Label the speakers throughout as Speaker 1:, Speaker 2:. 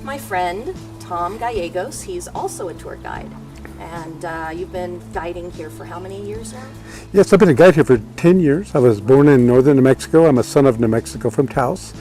Speaker 1: My friend, Tom Gallegos, he's also a tour guide. And you've been guiding here for how many years now?
Speaker 2: Yes, I've been a guide here for 10 years. I was born in northern New Mexico. I'm a son of New Mexico from Taos.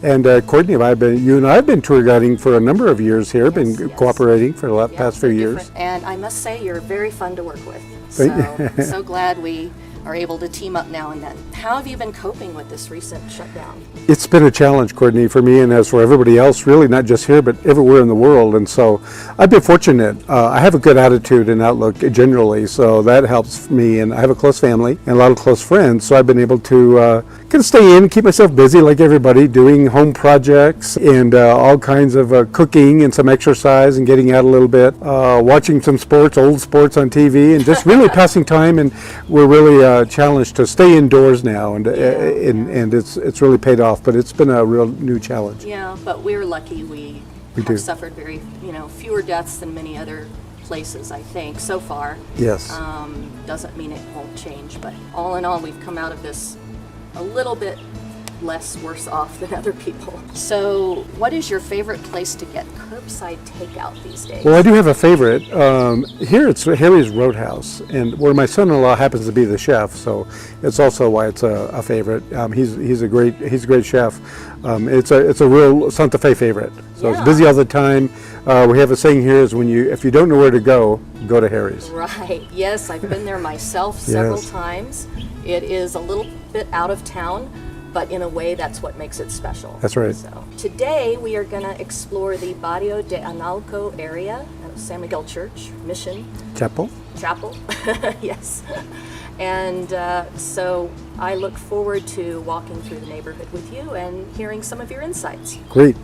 Speaker 2: And Courtney, you and I have been tour guiding for a number of years here, cooperating for the past few years.
Speaker 1: And I must say, you're very fun to work with. So I'm so glad we are able to team up now and then. How have you been coping with this recent shutdown?
Speaker 2: It's been a challenge, Courtney, for me and as for everybody else, really, not just here, but everywhere in the world. And so I've been fortunate. I have a good attitude and outlook generally, so that helps me. And I have a close family and a lot of close friends, so I've been able to kind of stay in, keep myself busy like everybody, doing home projects and all kinds of cooking and some exercise and getting out a little bit, watching some sports, old sports on TV, and just really passing time. And we're really challenged to stay indoors now, and it's really paid off. But it's been a real new challenge.
Speaker 1: Yeah, but we're lucky. We have suffered very, fewer deaths than many other places, I think, so far.
Speaker 2: Yes.
Speaker 1: Doesn't mean it won't change, but all in all, we've come out of this a little bit worse off than other people. So what is your favorite place to get curbside takeout these days?
Speaker 2: Well, I do have a favorite. Here it's Harry's Roadhouse, and where my son-in-law happens to be the chef, so it's also why it's a favorite. He's a great chef. It's a real Santa Fe favorite. So It's busy all the time. We have a saying here is if you don't know where to go to Harry's.
Speaker 1: Right. Yes, I've been there myself several times. It is a little bit out of town, but in a way, that's what makes it special.
Speaker 2: That's right.
Speaker 1: So today, we are going to explore the Barrio de Nalco area, San Miguel Church, Mission.
Speaker 2: Chapel,
Speaker 1: yes. And so I look forward to walking through the neighborhood with you and hearing some of your insights.
Speaker 2: Great.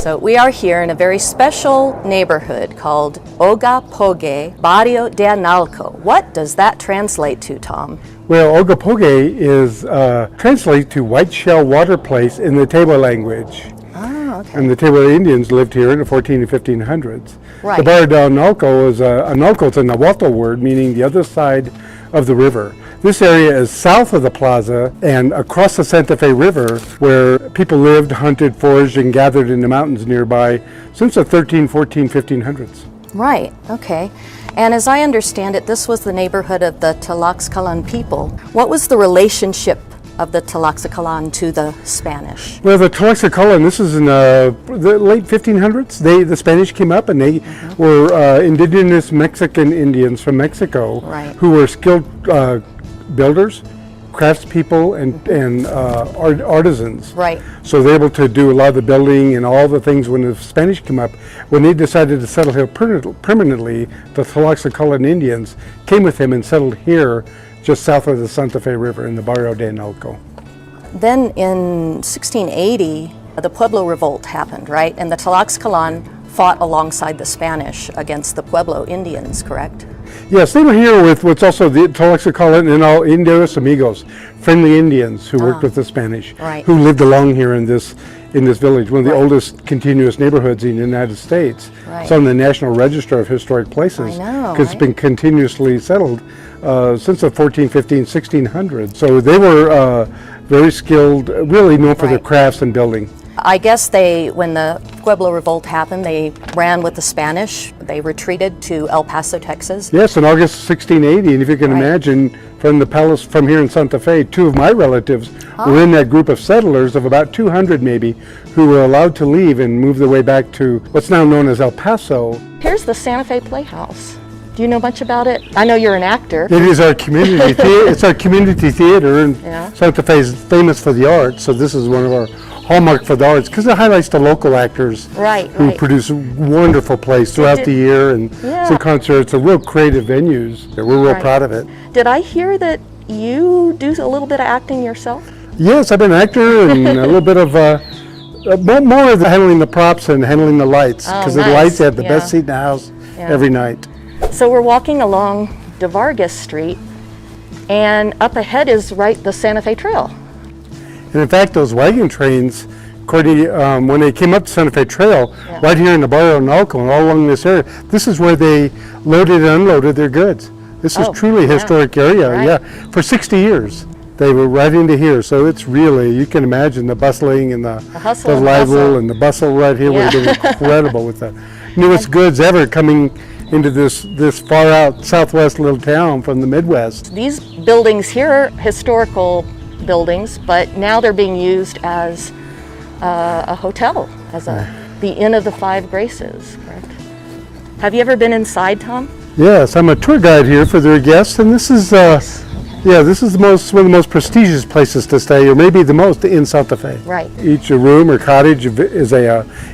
Speaker 1: So we are here in a very special neighborhood called Ogapogue, Barrio de Nalco. What does that translate to, Tom?
Speaker 2: Well, Ogapogue translates to white shell water place in the Tewa language.
Speaker 1: Ah, okay.
Speaker 2: And the Tewa Indians lived here in the 14 and 1500s.
Speaker 1: Right.
Speaker 2: The Barrio de Nalco is it's a Nahuatl word meaning the other side of the river. This area is south of the plaza and across the Santa Fe River, where people lived, hunted, foraged, and gathered in the mountains nearby since the 1500s.
Speaker 1: Right, okay. And as I understand it, this was the neighborhood of the Tlaxcalan people. What was the relationship of the Tlaxcalan to the Spanish?
Speaker 2: Well, the Tlaxcalan, this is in the late 1500s. The Spanish came up and they were indigenous Mexican Indians from Mexico who were skilled builders, craftspeople, and artisans. Right. So they're able to do a lot of the building and all the things when the Spanish came up. When they decided to settle here permanently, the Tlaxcalan Indians came with them and settled here just south of the Santa Fe River in the Barrio de Nalco.
Speaker 1: Then in 1680, the Pueblo Revolt happened, right? And the Tlaxcalan fought alongside the Spanish against the Pueblo Indians, correct?
Speaker 2: Yes, they were here with what's also the Tlaxcalan and all Indios Amigos, friendly Indians who worked with the Spanish, who lived along here in this village, one of the oldest continuous neighborhoods in the United States. It's on the National Register of Historic Places because it's been continuously settled since the 14, 15, 1600s. So they were very skilled, really known for their crafts and building.
Speaker 1: I guess when the Pueblo Revolt happened, they ran with the Spanish. They retreated to El Paso, Texas.
Speaker 2: Yes, in August 1680, and if you can imagine, from the palace from here in Santa Fe, two of my relatives were in that group of settlers of about 200 maybe, who were allowed to leave and move their way back to what's now known as El Paso.
Speaker 1: Here's the Fe Playhouse. Do you know much about it? I know you're an actor.
Speaker 2: It is our community theater. It's our community theater, and Santa Fe is famous for the arts, so this is one of our hallmark for the arts because it highlights the local actors who produce wonderful plays throughout the year and some concerts, real creative venues. We're real proud of it.
Speaker 1: Did I hear that you do a little bit of acting yourself?
Speaker 2: Yes, I've been an actor and a little bit of more of handling the props and handling the lights because the lights have the best seat in the house every night.
Speaker 1: So we're walking along De Vargas Street, and up ahead is the Santa Fe Trail.
Speaker 2: And in fact, those wagon trains, Courtney, when they came up to Santa Fe Trail, right here in the Barrio de Nalco and all along this area, this is where they loaded and unloaded their goods. This is truly a historic area, for 60 years. They were right into here, so it's really, you can imagine the bustling and the
Speaker 1: hustle and
Speaker 2: lively
Speaker 1: bustle.
Speaker 2: and the bustle right here would have been incredible with the newest goods ever coming into this far out southwest little town from the Midwest.
Speaker 1: These buildings here are historical buildings, but now they're being used as a hotel, as the Inn of the Five Graces, correct? Have you ever been inside, Tom?
Speaker 2: Yes, I'm a tour guide here for their guests, and this is this is one of the most prestigious places to stay, or maybe the most in Santa Fe.
Speaker 1: Right.
Speaker 2: Each room or cottage is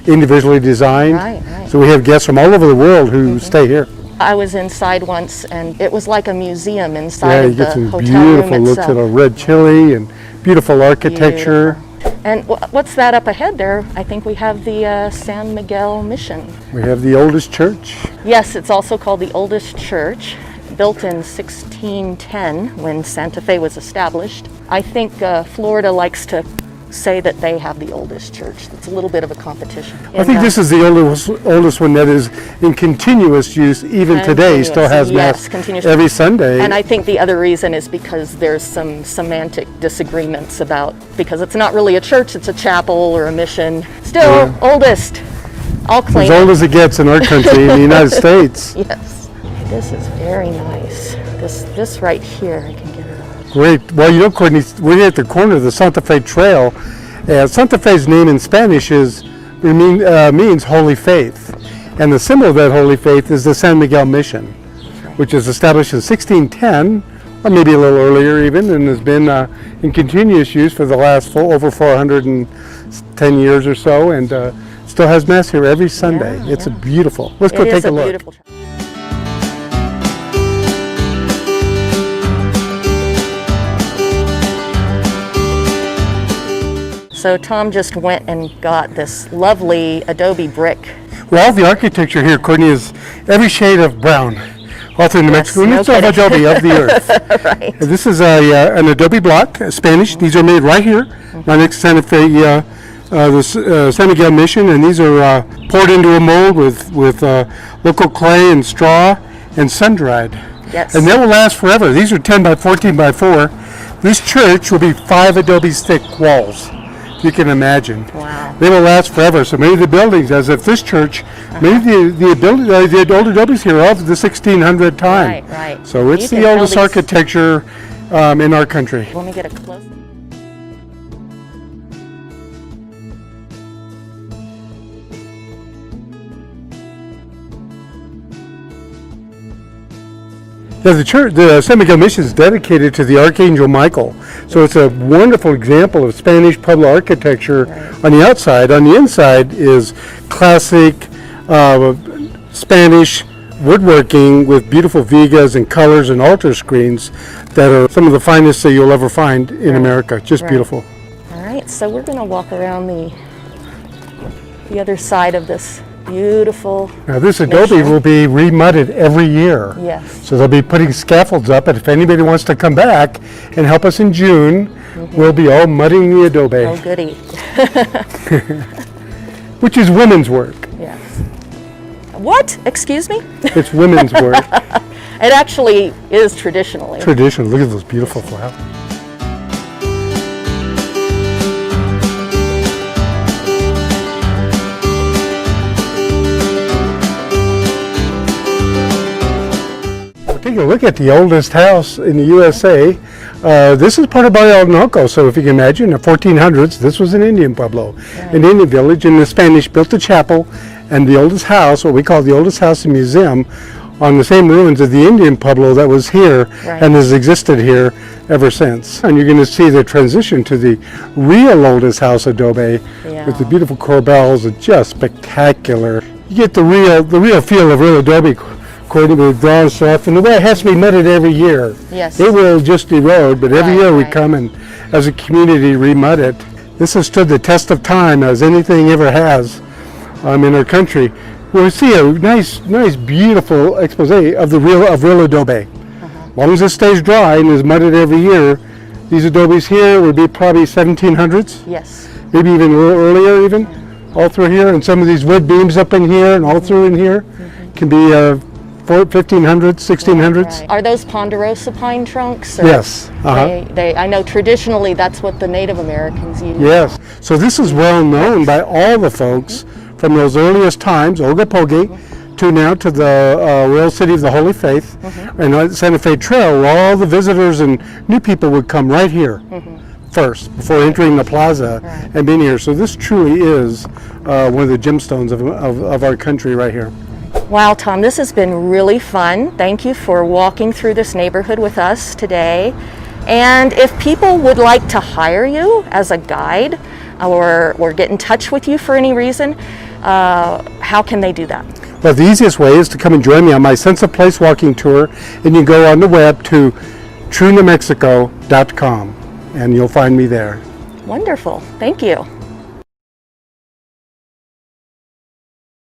Speaker 2: individually designed.
Speaker 1: Right.
Speaker 2: So we have guests from all over the world who stay here.
Speaker 1: I was inside once, and it was like a museum inside
Speaker 2: Yeah, you
Speaker 1: of the
Speaker 2: get some
Speaker 1: hotel
Speaker 2: beautiful
Speaker 1: room
Speaker 2: looks
Speaker 1: itself.
Speaker 2: at a red chili and beautiful architecture.
Speaker 1: And what's that up ahead there? I think we have the San Miguel Mission.
Speaker 2: We have the oldest church.
Speaker 1: Yes, it's also called the oldest church, built in 1610 when Santa Fe was established. I think Florida likes to say that they have the oldest church. It's a little bit of a competition.
Speaker 2: I think this is the oldest one that is in continuous use even today, still has Mass every Sunday.
Speaker 1: And I think the other reason is because there's some semantic disagreements about, because it's not really a church, it's a chapel or a mission. Still, oldest. I'll claim
Speaker 2: as old as it gets in our country, in the United States.
Speaker 1: Yes. This is very nice. This right here, I can get it on.
Speaker 2: Great. Well, you know, Courtney, we're here at the corner of the Santa Fe Trail. Santa Fe's name in Spanish means Holy Faith. And the symbol of that Holy Faith is the San Miguel Mission, which was established in 1610, or maybe a little earlier even, and has been in continuous use for the last over 410 years or so, and still has Mass here every Sunday. It's a beautiful. Let's go take a look.
Speaker 1: Beautiful. So Tom just went and got this lovely Adobe brick.
Speaker 2: Well, all the architecture here, Courtney, is every shade of brown, all through New Mexico, and it's all Adobe of the earth.
Speaker 1: Right.
Speaker 2: This is an Adobe block, Spanish. These are made right here, right next to Santa Fe, the San Miguel Mission, and these are poured into a mold with local clay and straw and sun-dried.
Speaker 1: Yes.
Speaker 2: And they will last forever. These are 10 by 14 by 4. This church will be 5 Adobe thick walls. You can imagine.
Speaker 1: Wow.
Speaker 2: They will last forever. So many of the buildings, as if this church, many of the old Adobes here are of the 1600 time.
Speaker 1: Right.
Speaker 2: So it's the oldest architecture in our country.
Speaker 1: Let me get a close.
Speaker 2: Yeah, the San Miguel Mission is dedicated to the Archangel Michael. So it's a wonderful example of Spanish Pueblo architecture on the outside. On the inside is classic Spanish woodworking with beautiful vigas and colors and altar screens that are some of the finest that you'll ever find in America. Just beautiful.
Speaker 1: All right, so we're going to walk around the other side of this beautiful.
Speaker 2: Now this Adobe will be remudded every year.
Speaker 1: Yes.
Speaker 2: So they'll be putting scaffolds up, and if anybody wants to come back and help us in June, we'll be all mudding the Adobe.
Speaker 1: Oh, goody.
Speaker 2: Which is women's work.
Speaker 1: Yes. What? Excuse me?
Speaker 2: It's women's work.
Speaker 1: It actually is traditionally.
Speaker 2: Traditional. Look at those beautiful flowers. Take a look at the oldest house in the USA. This is part of Barrio de Nalco, so if you can imagine, in the 1400s, this was an Indian pueblo, an Indian village, and the Spanish built the chapel and the oldest house, what we call the oldest house and museum, on the same ruins of the Indian pueblo that was here and has existed here ever since. And you're going to see the transition to the real oldest house adobe with the beautiful corbels. It's just spectacular. You get the real feel of real adobe, Courtney, with drawn stuff, and the way it has to be mudded every year.
Speaker 1: Yes.
Speaker 2: It will just erode, but every year we come and, as a community, remud it. This has stood the test of time as anything ever has in our country. We'll see a nice, beautiful expose of real adobe. As long as it stays dry and is mudded every year, these adobes here would be probably 1700s.
Speaker 1: Yes.
Speaker 2: Maybe even a little earlier, even all through here, and some of these wood beams up in here and all through in here can be 1500s, 1600s.
Speaker 1: Right. Are those ponderosa pine trunks? Or
Speaker 2: Yes.
Speaker 1: I know traditionally that's what the Native Americans used.
Speaker 2: Yes. So this is well known by all the folks from those earliest times, Ogopoge, to now to the Royal City of the Holy Faith, and Santa Fe Trail, where all the visitors and new people would come right here first before entering the plaza and being here. So this truly is one of the gemstones of our country right here.
Speaker 1: Wow, Tom, this has been really fun. Thank you for walking through this neighborhood with us today. And if people would like to hire you as a guide or get in touch with you for any reason, how can they do that?
Speaker 2: Well, the easiest way is to come and join me on my Sense of Place walking tour, and you go on the web to truenewmexico.com, and you'll find me there.
Speaker 1: Wonderful. Thank you.